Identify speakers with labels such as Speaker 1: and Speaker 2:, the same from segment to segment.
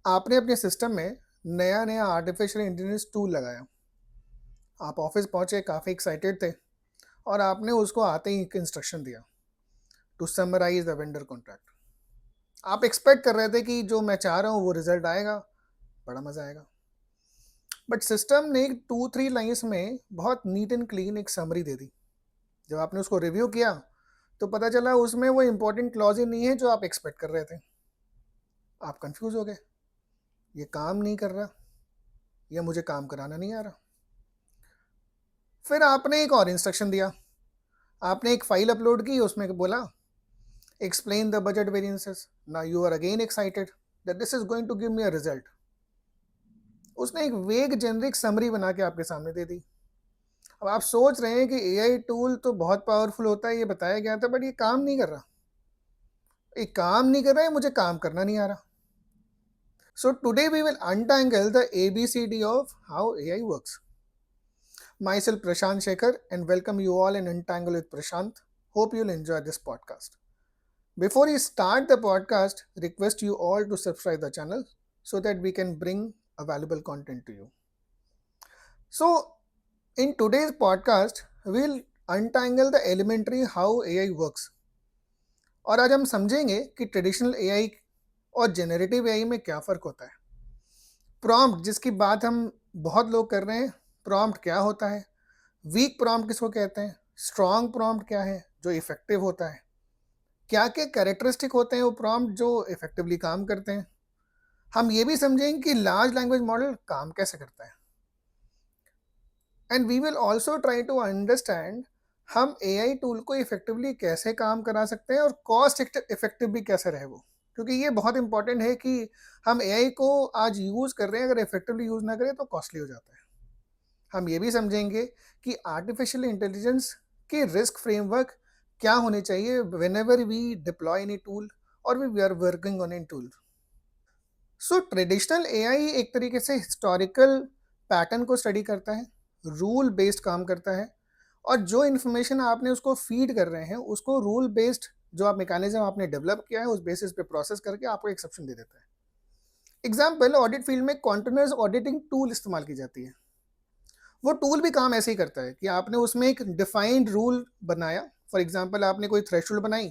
Speaker 1: आपने अपने सिस्टम में नया नया आर्टिफिशियल इंटेलिजेंस टूल लगाया। आप ऑफिस पहुंचे, काफ़ी एक्साइटेड थे और आपने उसको आते ही एक इंस्ट्रक्शन दिया to summarize the vendor contract. आप एक्सपेक्ट कर रहे थे कि जो मैं चाह रहा हूँ वो रिजल्ट आएगा, बड़ा मज़ा आएगा। बट सिस्टम ने 2-3 लाइन्स में बहुत नीट एंड क्लीन एक समरी दे दी। जब आपने उसको रिव्यू किया तो पता चला उसमें वो इंपॉर्टेंट क्लॉज ही नहीं है जो आप एक्सपेक्ट कर रहे थे। आप कंफ्यूज हो गए, ये काम नहीं कर रहा या मुझे काम कराना नहीं आ रहा। फिर आपने एक और इंस्ट्रक्शन दिया। आपने एक फाइल अपलोड की, उसमें बोला explain the budget variances. Now you are again excited that this is going to give me a result. उसने एक वेग जेनरिक समरी बना के आपके सामने दे दी। अब आप सोच रहे हैं कि एआई टूल तो बहुत पावरफुल होता है, ये बताया गया था, बट ये काम नहीं कर रहा। ये काम नहीं कर रहा है, मुझे काम करना नहीं आ रहा। So today we will untangle the ABCD of how AI works. Myself Prashant Shekhar and welcome you all in Untangle with Prashant. Hope you'll enjoy this podcast. Before we start the podcast, request you all to subscribe the channel so that we can bring a valuable content to you. So, in today's podcast, we'll untangle the elementary how AI works. और आज हम समझेंगे कि traditional AI और generative AI में क्या फ़र्क होता है। प्रॉम्प्ट, जिसकी बात हम बहुत लोग कर रहे हैं, प्रॉम्प्ट क्या होता है, वीक प्रॉम्प्ट किसको कहते हैं, स्ट्रॉन्ग प्रॉम्प्ट क्या है जो इफेक्टिव होता है, क्या क्या कैरेक्टरिस्टिक होते हैं वो प्रॉम्प्ट जो इफेक्टिवली काम करते हैं। हम ये भी समझेंगे कि लार्ज लैंग्वेज मॉडल काम कैसे करता है। And we will also try to understand हम एआई टूल को इफेक्टिवली कैसे काम करा सकते हैं और कॉस्ट इफेक्टिव भी कैसे रहे वो, क्योंकि ये बहुत इंपॉर्टेंट है कि हम एआई को आज यूज़ कर रहे हैं, अगर इफेक्टिवली यूज़ ना करें तो कॉस्टली हो जाता है। हम ये भी समझेंगे कि आर्टिफिशियल इंटेलिजेंस के रिस्क फ्रेमवर्क क्या होने चाहिए whenever we deploy any tool और we are working on an tool. So traditional AI एक तरीके से हिस्टोरिकल पैटर्न को स्टडी करता है, रूल बेस्ड काम करता है, और जो इन्फॉर्मेशन आपने उसको फीड कर रहे हैं उसको रूल बेस्ड जो आप मैकेनिज्म आपने डेवलप किया है उस बेसिस पे प्रोसेस करके आपको एक्सेप्शन दे देता है। एग्जाम्पल, ऑडिट फील्ड में कॉन्टिन्यूस ऑडिटिंग टूल इस्तेमाल की जाती है। वो टूल भी काम ऐसे ही करता है कि आपने उसमें एक डिफाइंड रूल बनाया। फॉर एग्जाम्पल, आपने कोई थ्रेशोल्ड बनाई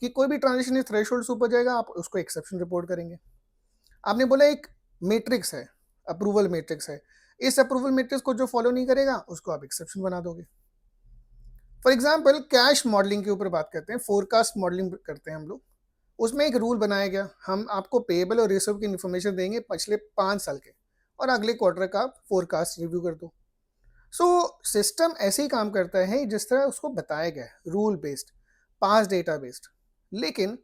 Speaker 1: कि कोई भी ट्रांजेक्शन इस थ्रेशोल्ड से ऊपर जाएगा, आप उसको एक्सेप्शन रिपोर्ट करेंगे। आपने बोला एक मैट्रिक्स है, अप्रूवल मैट्रिक्स है, इस अप्रूवल मैट्रिक्स को जो फॉलो नहीं करेगा उसको आप एक्सेप्शन बना दोगे। फॉर एग्जाम्पल, कैश मॉडलिंग के ऊपर बात करते हैं, फोरकास्ट मॉडलिंग करते हैं हम लोग। उसमें एक रूल बनाया गया, हम आपको पेएबल और रिसीवेबल की इन्फॉर्मेशन देंगे पिछले 5 साल के, और अगले क्वार्टर का आप फोरकास्ट रिव्यू कर दो। सो सिस्टम ऐसे ही काम करता है जिस तरह उसको बताया गया है, रूल बेस्ड, पास डेटा बेस्ड। लेकिन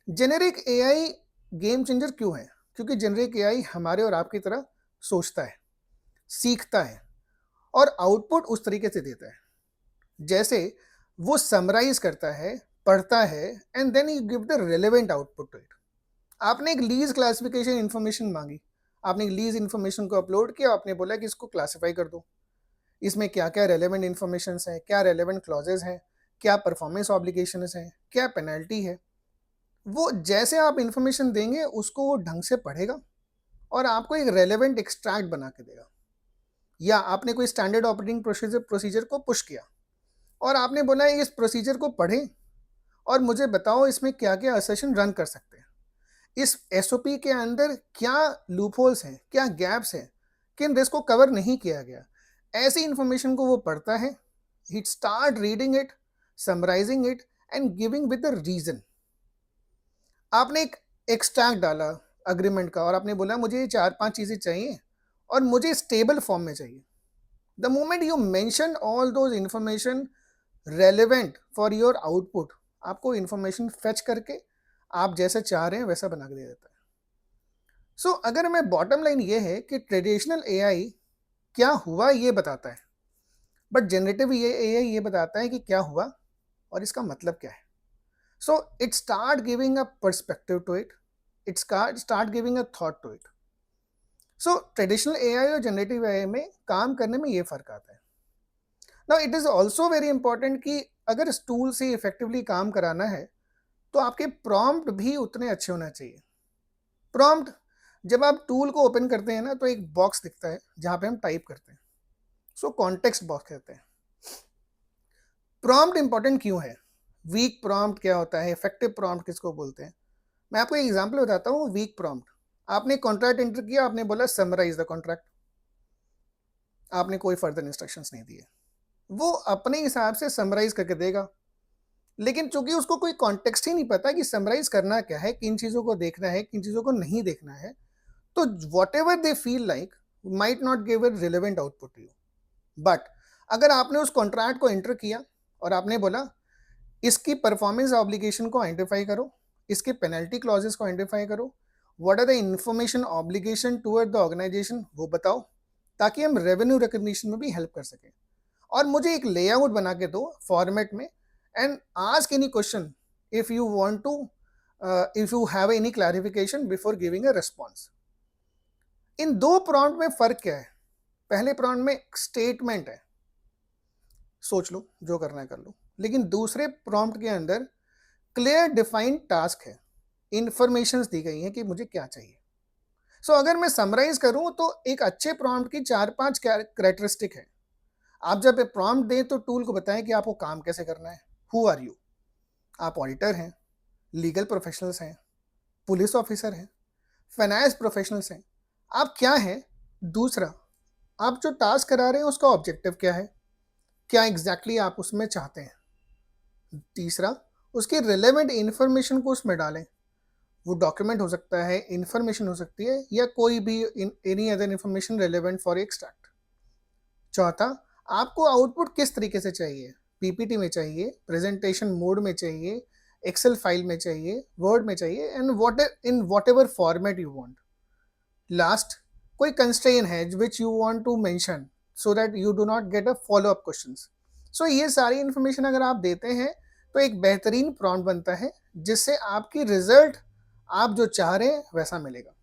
Speaker 1: जेनेरिक एआई गेम चेंजर क्यों है? क्योंकि जेनेरिक एआई हमारे और आपकी तरह सोचता है, सीखता है और आउटपुट उस तरीके से देता है जैसे वो समराइज करता है, पढ़ता है, and then you give the relevant output to it. आपने एक लीज क्लासिफिकेशन इन्फॉर्मेशन मांगी, आपने एक लीज इन्फॉर्मेशन को अपलोड किया, आपने बोला कि इसको क्लासिफाई कर दो, इसमें क्या क्या रेलेवेंट इन्फॉर्मेशन है, क्या रेलेवेंट क्लॉजेज हैं, क्या परफॉर्मेंस ऑब्लिगेशन है, क्या पेनल्टी है। वो जैसे आप इन्फॉर्मेशन देंगे उसको वो ढंग से पढ़ेगा और आपको एक रेलेवेंट एक्सट्रैक्ट बना के देगा। या आपने कोई स्टैंडर्ड ऑपरेटिंग प्रोसीजर को पुश किया और आपने बोला इस प्रोसीजर को पढ़ें और मुझे बताओ इसमें क्या क्या असेशन रन कर सकते हैं, इस एसओपी के अंदर क्या लूपहोल्स हैं, क्या गैप्स हैं, किन रिस्क को कवर नहीं किया गया। ऐसी इंफॉर्मेशन को वो पढ़ता है, he start reading it, summarising it and giving with the reason. आपने एक एक्सट्रैक्ट डाला अग्रीमेंट का और आपने बोला मुझे ये 4-5 चीज़ें चाहिए और मुझे स्टेबल फॉर्म में चाहिए। The moment you mention all those information relevant for your output, आपको इंफॉर्मेशन फेच करके आप जैसा चाह रहे हैं वैसा बना के दे देता है। सो अगर मैं बॉटम लाइन ये है कि ट्रेडिशनल एआई क्या हुआ ये बताता है, बट जनरेटिव ये एआई ये बताता है कि क्या हुआ और इसका मतलब क्या है। So it start giving a perspective to it, it start giving a thought to it. So traditional AI और जनरेटिव एआई में काम करने में ये फर्क आता है। Now it is also very important कि अगर इस टूल से इफेक्टिवली काम कराना है तो आपके प्रॉम्प्ट भी उतने अच्छे होना चाहिए। प्रॉम्प्ट जब आप टूल को ओपन करते हैं ना तो एक बॉक्स दिखता है जहां पे हम टाइप करते हैं, सो कॉन्टेक्स्ट बॉक्स कहते हैं। प्रॉम्प्ट इंपॉर्टेंट क्यों है? वीक प्रॉम्प्ट क्या होता है, इफेक्टिव प्रॉम्प्ट किसको बोलते हैं? मैं आपको एक एग्जांपल बताता हूँ। वीक प्रॉम्प्ट, आपने कॉन्ट्रैक्ट एंटर किया, आपने बोला समराइज द कॉन्ट्रैक्ट, आपने कोई फर्दर इंस्ट्रक्शंस नहीं दिए, वो अपने हिसाब से समराइज करके देगा। लेकिन चूंकि उसको कोई कॉन्टेक्स्ट ही नहीं पता कि समराइज करना क्या है, किन चीजों को देखना है, किन चीजों को नहीं देखना है, तो whatever they feel like might not give a relevant output to you. But अगर आपने उस कॉन्ट्रैक्ट को एंटर किया और आपने बोला इसकी परफॉर्मेंस ऑब्लिगेशन को आइडेंटिफाई करो, इसके पेनल्टी क्लॉजेस को आइडेंटिफाई करो, what are the information obligation toward the organization वो बताओ, ताकि हम रेवेन्यू रिकग्निशन में भी हेल्प कर सकें। और मुझे एक लेआउट बना के दो फॉर्मेट में, and ask any question if you want to, if you have any clarification before giving a response. इन दो प्रॉम्प्ट में फर्क क्या है? पहले प्रॉम्प्ट में स्टेटमेंट है, सोच लो जो करना है कर लो, लेकिन दूसरे प्रॉम्प्ट के अंदर क्लियर डिफाइंड टास्क है, इंफॉर्मेशन दी गई है कि मुझे क्या चाहिए। सो अगर मैं समराइज करूं तो एक अच्छे प्रॉम्प्ट की 4-5 कैरेक्टरिस्टिक है। आप जब प्रॉम्प्ट दें तो टूल को बताएं कि आपको काम कैसे करना है। Who are you? आप ऑडिटर हैं, लीगल प्रोफेशनल्स हैं, पुलिस ऑफिसर हैं, फाइनेंस प्रोफेशनल्स हैं, आप क्या हैं? दूसरा, आप जो टास्क करा रहे हैं उसका ऑब्जेक्टिव क्या है, क्या एग्जैक्टली आप उसमें चाहते हैं। तीसरा, उसकी रिलेवेंट इंफॉर्मेशन को उसमें डालें। वो डॉक्यूमेंट हो सकता है, इंफॉर्मेशन हो सकती है, या कोई भी any other information relevant for extract. चौथा, आपको आउटपुट किस तरीके से चाहिए? पीपीटी में चाहिए, प्रेजेंटेशन मोड में चाहिए, एक्सेल फाइल में चाहिए, वर्ड में चाहिए, and whatever format you want. Last, कोई कंस्ट्रेन है which you want to mention so that you do not get a follow up questions. So ये सारी इंफॉर्मेशन अगर आप देते हैं तो एक बेहतरीन प्रॉम्प्ट बनता है, जिससे आपकी रिजल्ट आप जो चाह रहे हैं वैसा मिलेगा।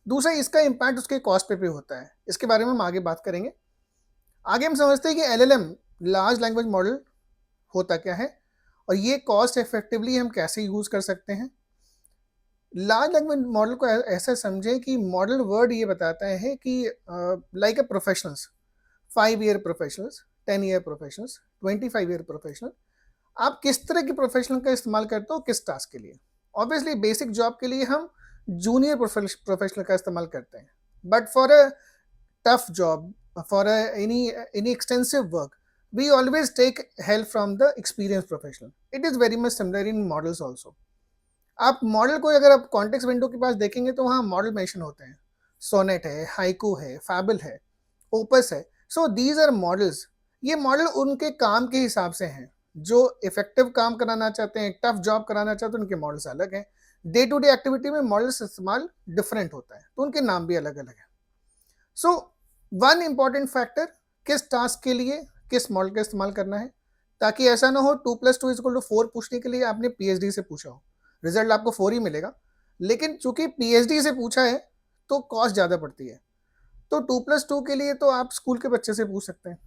Speaker 1: दूसरा, इसका इम्पैक्ट उसके कॉस्ट पे भी होता है, इसके बारे में हम आगे बात करेंगे। आगे हम समझते हैं कि एलएलएम, लार्ज लैंग्वेज मॉडल, होता क्या है और ये कॉस्ट इफेक्टिवली हम कैसे यूज कर सकते हैं। लार्ज लैंग्वेज मॉडल को ऐसा समझें कि मॉडल वर्ड ये बताता है कि लाइक अ professionals, 5 year professionals, 10 year professionals, 25 year professional, आप किस तरह की प्रोफेशनल का इस्तेमाल करते हो किस टास्क के लिए। ऑब्वियसली बेसिक जॉब के लिए हम जूनियर प्रोफेशनल का इस्तेमाल करते हैं, but for a tough job, for any extensive work, we always take help from the experienced professional. It is very much similar in models also. आप मॉडल को अगर आप कॉन्टेक्स्ट विंडो के पास देखेंगे तो वहाँ मॉडल मेंशन होते हैं, सोनेट है, हाइकू है, फैबल है, ओपस है। So these are models. ये मॉडल उनके काम के हिसाब से हैं, जो इफेक्टिव काम कराना चाहते हैं, टफ जॉब कराना चाहते हैं, उनके मॉडल्स अलग हैं। डे टू डे एक्टिविटी में मॉडल्स इस्तेमाल डिफरेंट होता है, तो उनके नाम भी अलग अलग हैं। सो वन इंपॉर्टेंट फैक्टर, किस टास्क के लिए किस मॉडल का इस्तेमाल करना है, ताकि ऐसा ना हो 2+2=4 पूछने के लिए आपने पीएचडी से पूछा हो, रिजल्ट आपको 4 ही मिलेगा, लेकिन चूंकि पीएचडी से पूछा है तो कॉस्ट ज़्यादा पड़ती है, तो 2+2 के लिए तो आप स्कूल के बच्चे से पूछ सकते हैं।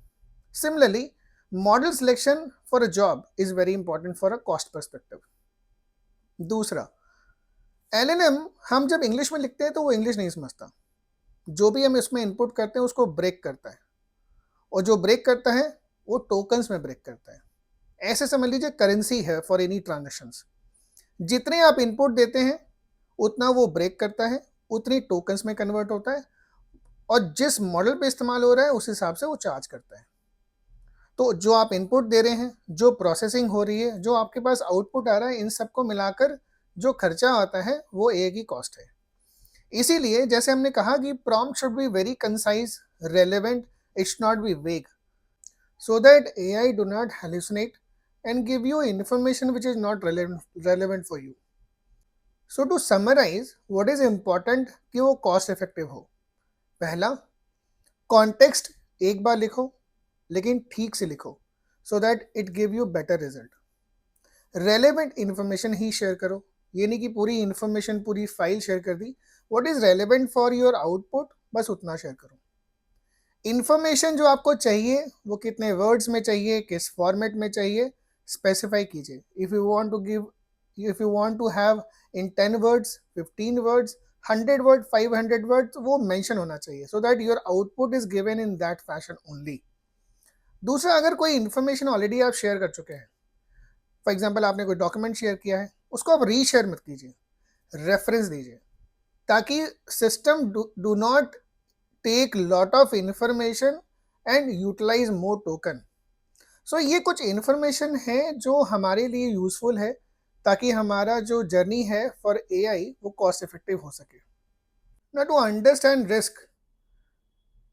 Speaker 1: Similarly, model selection for a job is very important for a cost perspective. दूसरा, एलएलएम हम जब इंग्लिश में लिखते हैं तो वो इंग्लिश नहीं समझता, जो भी हम इसमें इनपुट करते हैं उसको ब्रेक करता है, और जो ब्रेक करता है वो टोकन्स में ब्रेक करता है। ऐसे समझ लीजिए करेंसी है फॉर एनी ट्रांजेक्शंस। जितने आप इनपुट देते हैं उतना वो ब्रेक करता है, उतनी टोकन्स में कन्वर्ट होता है, और जिस मॉडल पे इस्तेमाल हो रहा है उस हिसाब से वो चार्ज करता है। तो जो आप इनपुट दे रहे हैं, जो प्रोसेसिंग हो रही है, जो आपके पास आउटपुट आ रहा है, इन सबको मिलाकर जो खर्चा आता है वो एक ही कॉस्ट है। इसीलिए जैसे हमने कहा कि prompt should be very concise, relevant, it should not be vague, so that AI do not hallucinate and give you information which is not relevant for you. So to summarize, what is important कि वो cost effective हो। पहला, context एक बार लिखो, लेकिन ठीक से लिखो, so that it give you better result. Relevant information he share करो, ये नहीं कि पूरी information पूरी फाइल शेयर कर दी। What is relevant for your output, बस उतना शेयर करो। इंफॉर्मेशन जो आपको चाहिए वो कितने वर्ड्स में चाहिए, किस फॉर्मेट में चाहिए, स्पेसिफाई कीजिए। If you want to have in 10 words, 15 words, 100 word 500 word वो मेंशन होना चाहिए, so that your output is given in that fashion only. दूसरा, अगर कोई इन्फॉर्मेशन ऑलरेडी आप शेयर कर चुके हैं, फॉर एग्जाम्पल आपने कोई डॉक्यूमेंट शेयर किया है, उसको आप रीशेयर मत कीजिए, रेफरेंस दीजिए, ताकि system do not take lot of information and utilize more token. So ये कुछ इन्फॉर्मेशन है जो हमारे लिए यूजफुल है, ताकि हमारा जो जर्नी है फॉर एआई वो कॉस्ट इफेक्टिव हो सके। ना to understand risk,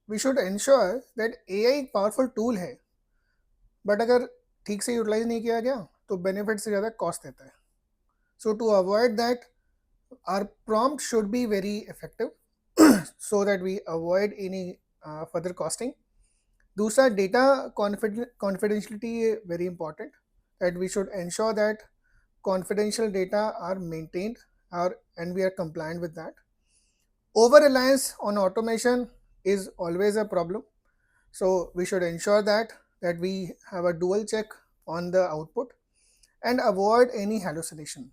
Speaker 1: we should ensure that AI एक पावरफुल टूल है, बट अगर ठीक से यूटिलाइज नहीं किया गया तो बेनिफिट से ज़्यादा कॉस्ट देता है। So to avoid that, our prompt should be very effective so that we avoid any further costing. दूसरा, data confidentiality very important, that we should ensure that confidential data are maintained and we are compliant with that. Over reliance on automation is always a problem, so we should ensure that we have a dual check on the output and avoid any hallucination.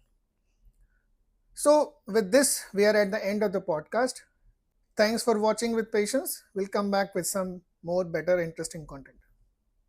Speaker 1: So, with this, we are at the end of the podcast. Thanks for watching with patience. We'll come back with some more better, interesting content.